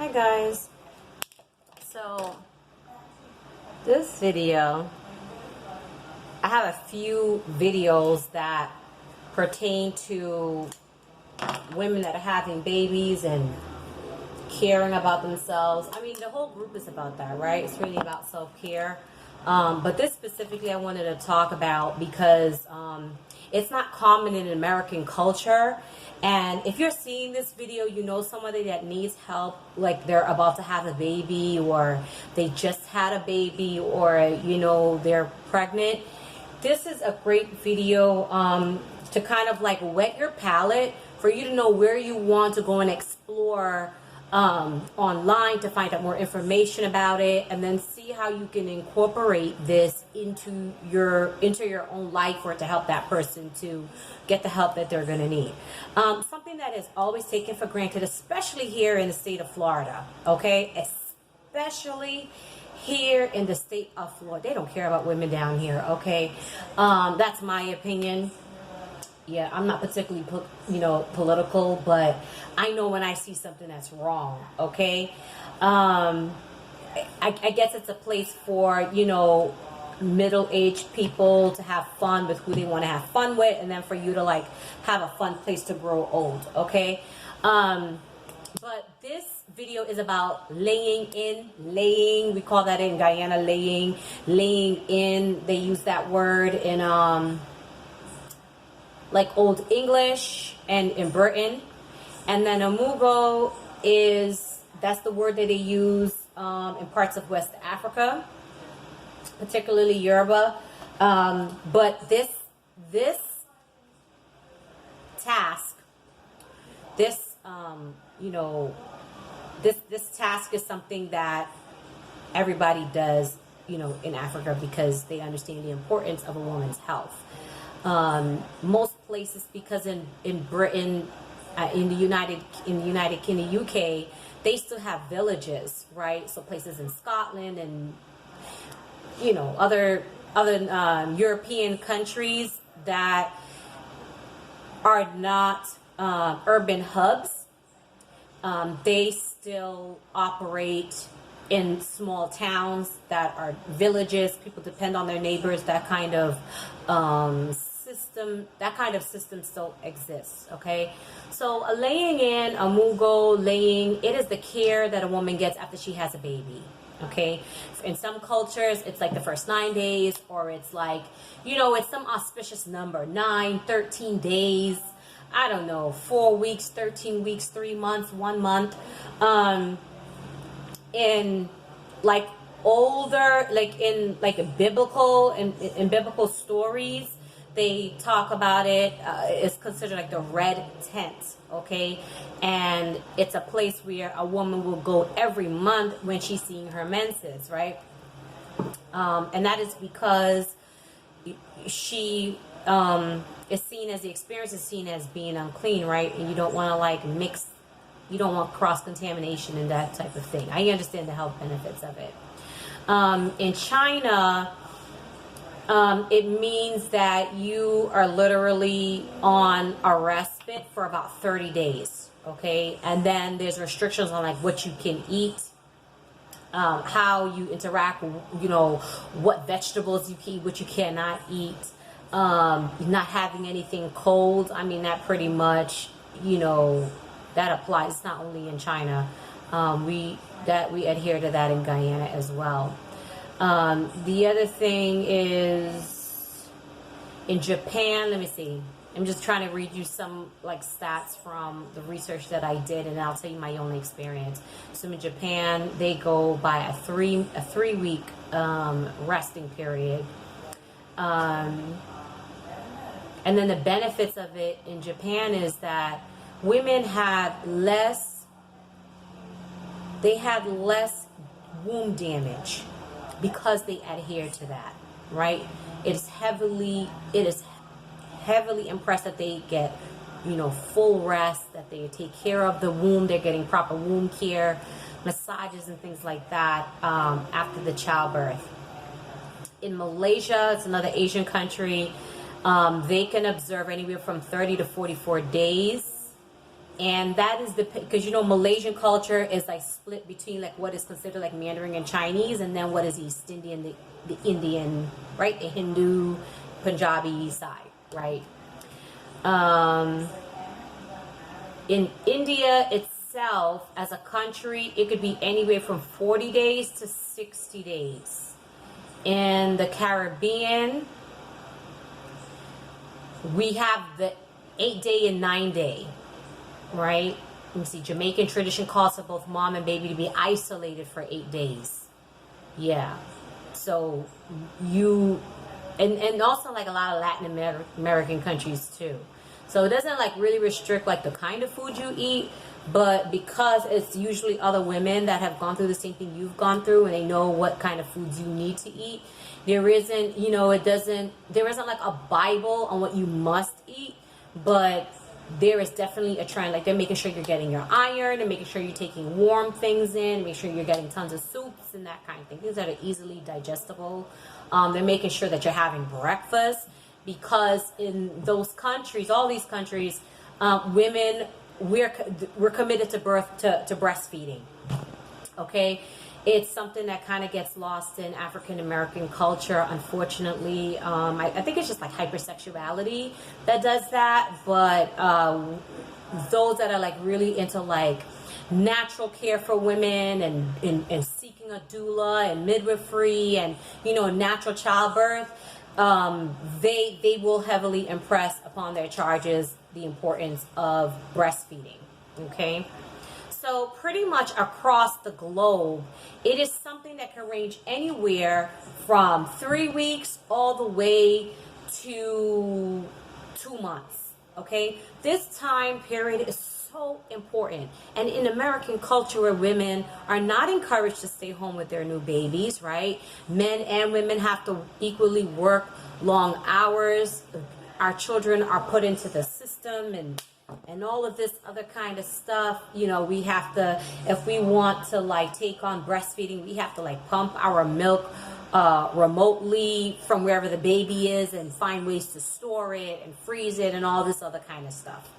Hi guys. So this video, I have a few videos that pertain to women that are having babies and caring about themselves. I mean, the whole group is about that, right? It's really about self-care. But this specifically I wanted to talk about because it's not common in American culture. And if you're seeing this video, you know somebody that needs help, like they're about to have a baby or they just had a baby or, you know, they're pregnant. This is a great video to kind of like whet your palate for you to know where you want to go and explore online to find out more information about it, and then see how you can incorporate this into your own life or to help that person to get the help that they're going to need. Something that is always taken for granted, especially here in the state of Florida, okay? Especially here in the state of Florida. They don't care about women down here, okay? That's my opinion. Yeah, I'm not particularly, political, but I know when I see something that's wrong, okay? I guess it's a place for, middle-aged people to have fun with who they want to have fun with, and then for you to, like, have a fun place to grow old, okay? But this video is about laying, we call that in Guyana laying in. They use that word in, like Old English and in Britain. And then amugo that's the word that they use in parts of West Africa, particularly Yoruba. But this task, this task is something that everybody does, in Africa, because they understand the importance of a woman's health. Most places, because in Britain, in the United Kingdom, UK, they still have villages, right? So places in Scotland and other European countries that are not urban hubs, they still operate in small towns that are villages. People depend on their neighbors. That kind of system still exists, okay? So a laying in, amugo, laying, it is the care that a woman gets after she has a baby, okay? In some cultures, it's like the first 9 days, or it's like, it's some auspicious number, 9, 13 days, I don't know, 4 weeks, 13 weeks, 3 months, 1 month. In like older, like in biblical stories, they talk about it. It's considered like the red tent, okay? And it's a place where a woman will go every month when she's seeing her menses, right? And that is because she is seen as, the experience is seen as being unclean, right? And you don't want to like mix, you don't want cross-contamination and that type of thing. I understand the health benefits of it. In China, it means that you are literally on a respite for about 30 days, okay? And then there's restrictions on like what you can eat, how you interact, what vegetables you can eat, what you cannot eat, not having anything cold. I mean, that pretty much, that applies. It's not only in China. We adhere to that in Guyana as well. The other thing is in Japan. Let me see. I'm just trying to read you some like stats from the research that I did, and I'll tell you my own experience. So in Japan, they go by a 3 week resting period. And then the benefits of it in Japan is that women had less womb damage because they adhere to that, right? It is heavily impressed that they get, full rest, that they take care of the womb, they're getting proper womb care, massages and things like that after the childbirth. In Malaysia, it's another Asian country, they can observe anywhere from 30 to 44 days And that is because, you know, Malaysian culture is like split between like what is considered like Mandarin and Chinese, and then what is East Indian, the Indian, right? The Hindu, Punjabi side, right? In India itself, as a country, it could be anywhere from 40 days to 60 days. In the Caribbean, we have the 8-day and 9-day, right? Let me see. Jamaican tradition calls for both mom and baby to be isolated for 8 days. Yeah. So and also like a lot of Latin American countries too. So it doesn't like really restrict like the kind of food you eat, but because it's usually other women that have gone through the same thing you've gone through, and they know what kind of foods you need to eat, there isn't, you know, there isn't like a Bible on what you must eat, but there is definitely a trend. Like, they're making sure you're getting your iron, and making sure you're taking warm things in, make sure you're getting tons of soups and that kind of thing, things that are easily digestible. They're making sure that you're having breakfast, because in those countries, all these countries, women, we're committed to breastfeeding. Okay, it's something that kind of gets lost in African American culture, unfortunately. I think it's just like hypersexuality that does that, but those that are like really into like natural care for women, and seeking a doula and midwifery, and, you know, natural childbirth, they will heavily impress upon their charges the importance of breastfeeding. Okay, so pretty much across the globe, it is something that can range anywhere from 3 weeks all the way to 2 months. Okay, this time period is so important. And in American culture, where women are not encouraged to stay home with their new babies, right? Men and women have to equally work long hours. Our children are put into the system, and all of this other kind of stuff. You know, we have to, if we want to like take on breastfeeding, we have to like pump our milk remotely from wherever the baby is, and find ways to store it and freeze it and all this other kind of stuff.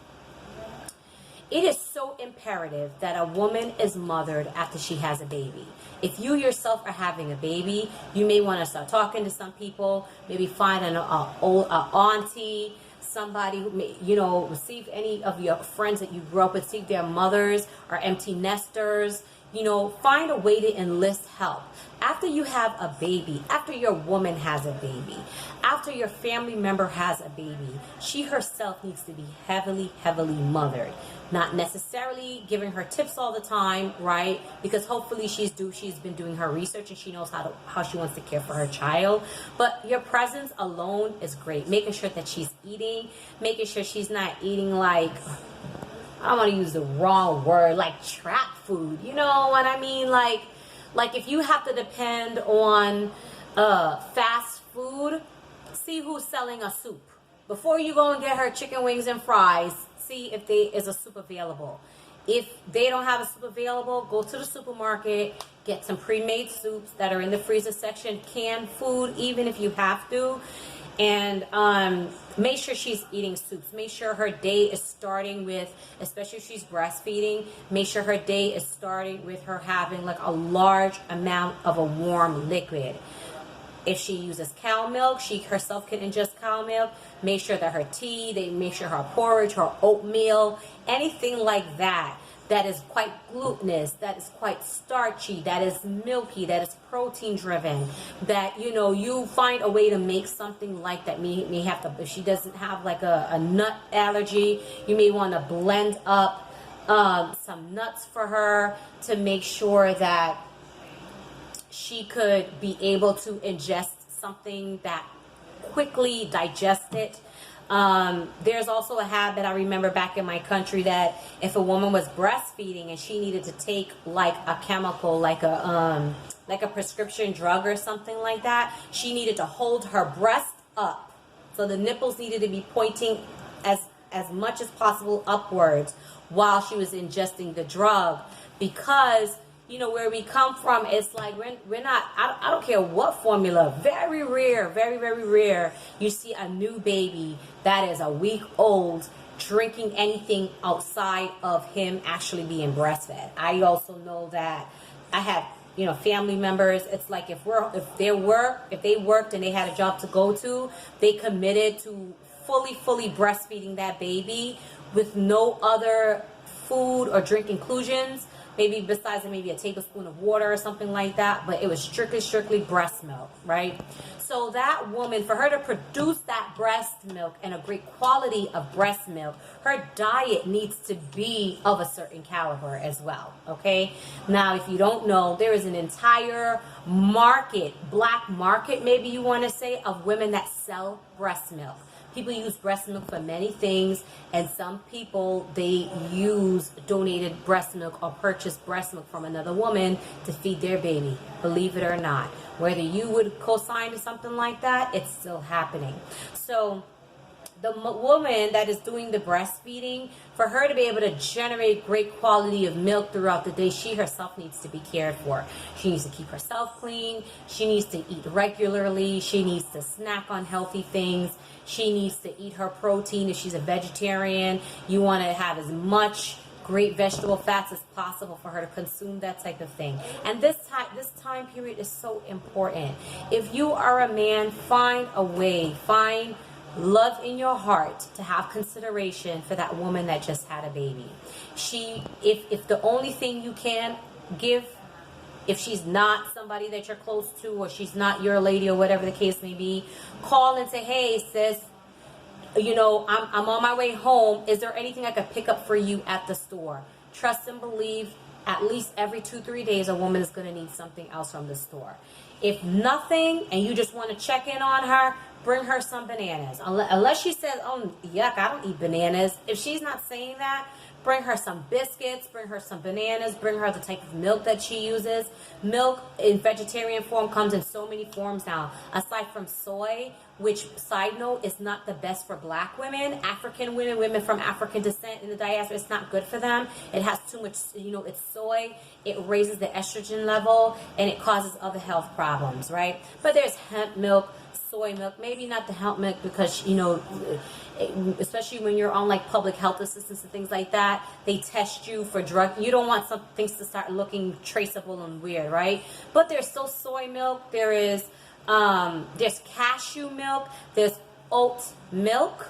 It is so imperative that a woman is mothered after she has a baby. If you yourself are having a baby, you may want to start talking to some people, maybe find an auntie, somebody who may, you know, see if any of your friends that you grew up with, see if their mothers are empty nesters. You know, find a way to enlist help. After you have a baby, after your woman has a baby, after your family member has a baby, she herself needs to be heavily, heavily mothered. Not necessarily giving her tips all the time, right? Because hopefully she's been doing her research, and she knows how she wants to care for her child. But your presence alone is great. Making sure that she's eating, making sure she's not eating like, I don't want to use the wrong word, like trap food. You know what I mean? Like if you have to depend on fast food, see who's selling a soup. Before you go and get her chicken wings and fries, see if there is a soup available. If they don't have a soup available, go to the supermarket, get some pre-made soups that are in the freezer section, canned food, even if you have to. And make sure she's eating soups. Make sure her day is starting with, especially if she's breastfeeding, make sure her day is starting with her having like a large amount of a warm liquid. If she uses cow milk, she herself can ingest cow milk. Make sure that her tea, they make sure her porridge, her oatmeal, anything like that, that is quite glutinous, that is quite starchy, that is milky, that is protein driven, that, you know, you find a way to make something like that. May have to, if she doesn't have like a nut allergy, you may want to blend up some nuts for her to make sure that she could be able to ingest something that quickly digest it. There's also a habit I remember back in my country, that if a woman was breastfeeding and she needed to take like a chemical, like a prescription drug or something like that, she needed to hold her breast up. So the nipples needed to be pointing as much as possible upwards while she was ingesting the drug, because, you know, where we come from, it's like we're not, I don't care what formula, very rare, very, very rare, you see a new baby that is a week old drinking anything outside of him actually being breastfed. I also know that I have, family members. It's like if they worked and they had a job to go to, they committed to fully breastfeeding that baby with no other food or drink inclusions, maybe besides maybe a tablespoon of water or something like that, but it was strictly breast milk, right? So that woman, for her to produce that breast milk and a great quality of breast milk, her diet needs to be of a certain caliber as well, okay? Now, if you don't know, there is an entire market, black market maybe you want to say, of women that sell breast milk. People use breast milk for many things, and some people, they use donated breast milk or purchase breast milk from another woman to feed their baby, believe it or not. Whether you would co-sign to something like that, it's still happening. So the woman that is doing the breastfeeding, for her to be able to generate great quality of milk throughout the day, she herself needs to be cared for. She needs to keep herself clean. She needs to eat regularly. She needs to snack on healthy things. She needs to eat her protein. If she's a vegetarian, you want to have as much great vegetable fats as possible for her to consume that type of thing. And this time period is so important. If you are a man, find a way, find love in your heart to have consideration for that woman that just had a baby. If the only thing you can give, if she's not somebody that you're close to, or she's not your lady, or whatever the case may be, call and say, hey sis, I'm on my way home. Is there anything I could pick up for you at the store? Trust and believe, at least every 2-3 days, a woman is going to need something else from the store. If nothing, and you just want to check in on her, bring her some bananas. Unless she says, oh, yuck, I don't eat bananas. If she's not saying that, bring her some biscuits, bring her some bananas, bring her the type of milk that she uses. Milk in vegetarian form comes in so many forms now. Aside from soy, which, side note, is not the best for black women. African women, women from African descent in the diaspora, it's not good for them. It has too much, it's soy. It raises the estrogen level, and it causes other health problems, right? But there's hemp milk, soy milk, maybe not the hemp milk, because especially when you're on like public health assistance and things like that, they test you for drug. You don't want some things to start looking traceable and weird, right? But there's still soy milk. There's cashew milk. There's oat milk.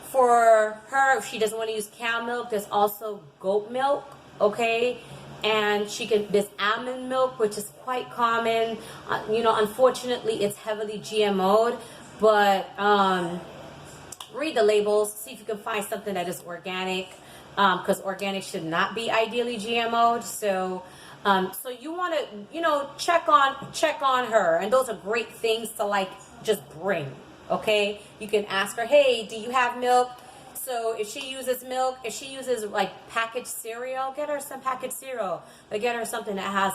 For her, if she doesn't want to use cow milk, there's also goat milk, okay? And there's almond milk, which is quite common. Unfortunately, it's heavily GMO'd, but read the labels, see if you can find something that is organic, because organic should not be ideally GMO'd. So you want to, check on her, and those are great things to just bring. Okay, you can ask her, hey, do you have milk? So if she uses milk, if she uses packaged cereal, get her some packaged cereal. But get her something that has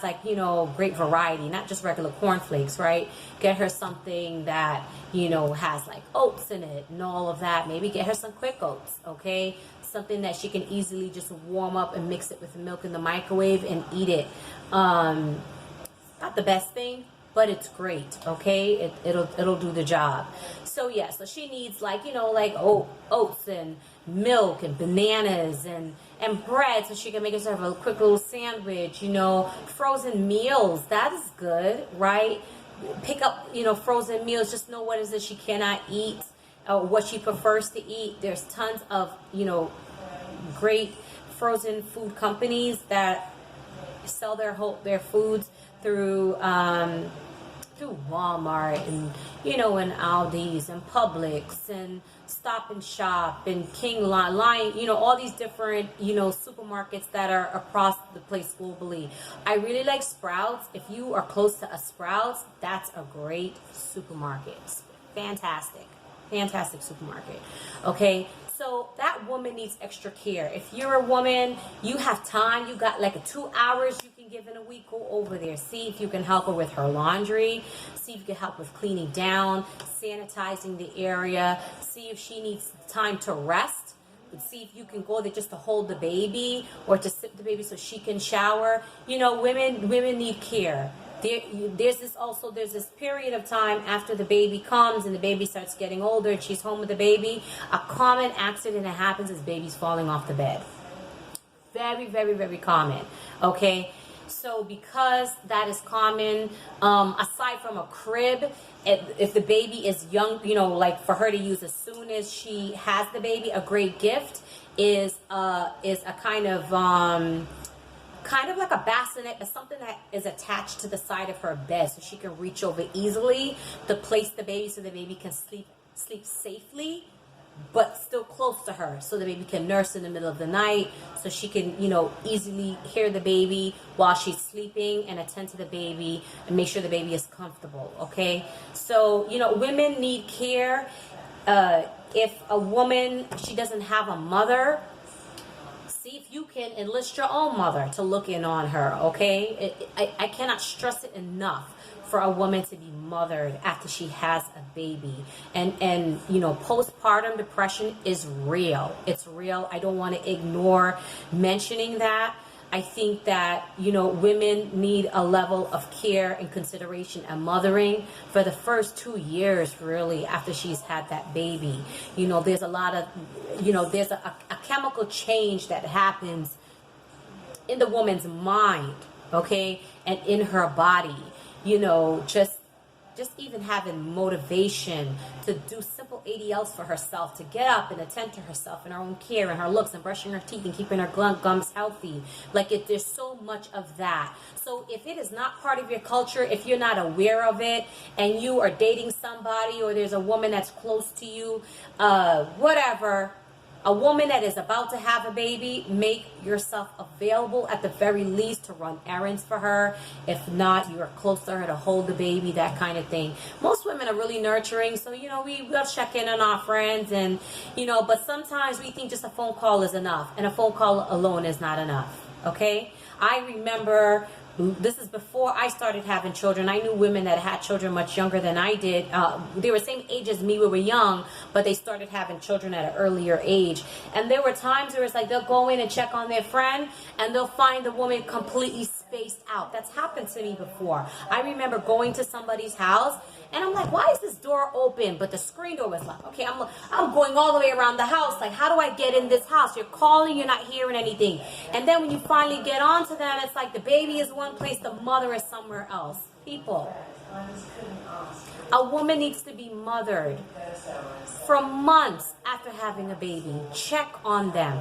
great variety, not just regular cornflakes, right? Get her something that, has oats in it and all of that. Maybe get her some quick oats, okay? Something that she can easily just warm up and mix it with the milk in the microwave and eat it. Not the best thing, but it's great, okay? It'll do the job. So yeah, so she needs oats and milk and bananas and bread, so she can make herself a quick little sandwich. Frozen meals, that is good, right? Pick up frozen meals. Just know what it is that she cannot eat or what she prefers to eat. There's tons of great frozen food companies that sell their foods through Walmart and and Aldi's and Publix and Stop and Shop and King Line, all these different supermarkets that are across the place globally. I really like Sprouts. If you are close to a Sprouts, that's a great supermarket. Fantastic supermarket. Okay, so that woman needs extra care. If you're a woman, you have time, you got 2 hours you can give in a week, go over there. See if you can help her with her laundry. See if you can help with cleaning down, sanitizing the area. See if she needs time to rest. See if you can go there just to hold the baby or to sip the baby so she can shower. Women need care. There's this period of time after the baby comes and the baby starts getting older and she's home with the baby. A common accident that happens is babies falling off the bed. Very, very, very common. Okay, so because that is common, aside from a crib, if the baby is young, like for her to use as soon as she has the baby, a great gift is a kind of like a bassinet, but something that is attached to the side of her bed so she can reach over easily to place the baby so the baby can sleep safely, but still close to her, so the baby can nurse in the middle of the night, so she can, easily hear the baby while she's sleeping and attend to the baby and make sure the baby is comfortable. Okay, so women need care. If a woman, she doesn't have a mother, see if you can enlist your own mother to look in on her. Okay, I cannot stress it enough for a woman to be mothered after she has a baby. And postpartum depression is real. It's real. I don't want to ignore mentioning that. I think that, women need a level of care and consideration and mothering for the first 2 years, really, after she's had that baby. There's a lot of, there's a chemical change that happens in the woman's mind, okay, and in her body. Just even having motivation to do simple ADLs for herself, to get up and attend to herself and her own care and her looks and brushing her teeth and keeping her gums healthy. There's so much of that. So if it is not part of your culture, if you're not aware of it and you are dating somebody or there's a woman that's close to you, whatever, a woman that is about to have a baby, make yourself available at the very least to run errands for her. If not, you are close to her to hold the baby, that kind of thing. Most women are really nurturing, so we'll check in on our friends, and but sometimes we think just a phone call is enough, and a phone call alone is not enough. Okay, I remember. This is before I started having children. I knew women that had children much younger than I did. They were the same age as me. We were young, but they started having children at an earlier age. And there were times where it's like they'll go in and check on their friend, and they'll find the woman completely spaced out. That's happened to me before. I remember going to somebody's house, and I'm like, why is this door open? But the screen door was locked. Okay, I'm going all the way around the house. Like, how do I get in this house? You're calling, you're not hearing anything. And then when you finally get onto them, it's like the baby is one place, the mother is somewhere else. People, a woman needs to be mothered for months after having a baby. Check on them.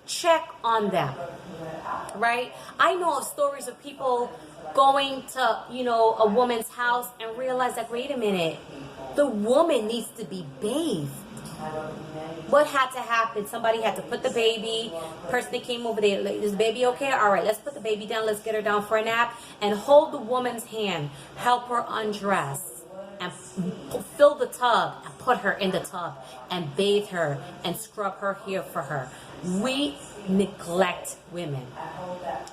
Check on them. Right? I know of stories of people going to, a woman's house and realize that, wait a minute, the woman needs to be bathed. What had to happen? Somebody had to put the baby, person that came over there, is the baby okay? All right, let's put the baby down, let's get her down for a nap, and hold the woman's hand, help her undress, and fill the tub, and put her in the tub, and bathe her, and scrub her hair for her. We neglect women.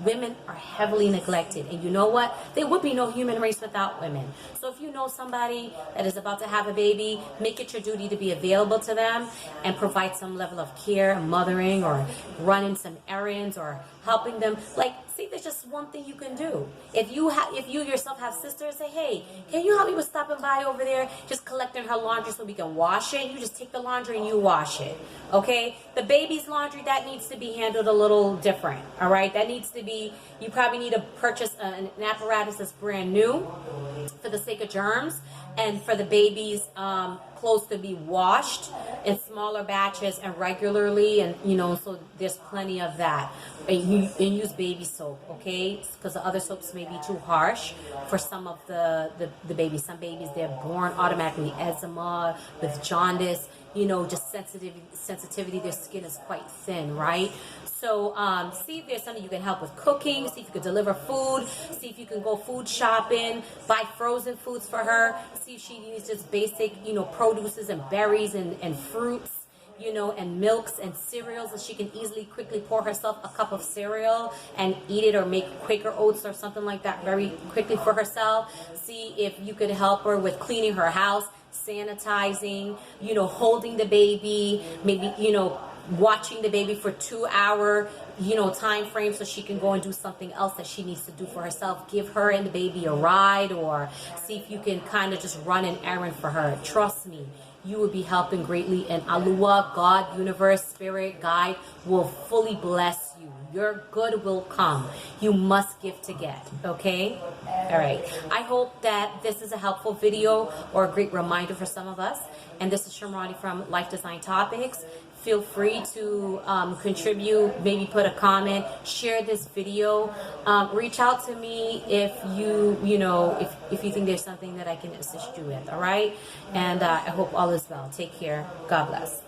Women are heavily neglected, and you know what? There would be no human race without women. So if you know somebody that is about to have a baby, make it your duty to be available to them and provide some level of care, mothering, or running some errands, or helping them. See if there's just one thing you can do. If you yourself have sisters, say, hey, can you help me with stopping by over there, just collecting her laundry so we can wash it? You just take the laundry and you wash it. Okay? The baby's laundry, that needs to be handled a little different. All right? That needs to be, you probably need to purchase an apparatus that's brand new for the sake of germs, and for the baby's clothes to be washed in smaller batches and regularly, and so there's plenty of that. And use baby soap, okay? Because the other soaps may be too harsh for some of the babies. Some babies, they're born automatically eczema, with jaundice, just sensitivity. Their skin is quite thin, right? So see if there's something you can help with cooking. See if you can deliver food. See if you can go food shopping. Buy frozen foods for her. See if she needs just basic, produces and berries and fruits, and milks and cereals, that she can easily, quickly pour herself a cup of cereal and eat it, or make Quaker oats or something like that very quickly for herself. See if you could help her with cleaning her house, sanitizing, holding the baby, maybe, watching the baby for 2 hour, time frame so she can go and do something else that she needs to do for herself. Give her and the baby a ride, or see if you can kind of just run an errand for her. Trust me, you will be helping greatly, and Alua, God, universe, spirit, guide will fully bless you. Your good will come. You must give to get, okay? All right. I hope that this is a helpful video or a great reminder for some of us. And this is Shamrani from Life Design Topics. Feel free to contribute, maybe put a comment, share this video. Reach out to me if if you think there's something that I can assist you with, all right? And I hope all is well. Take care. God bless.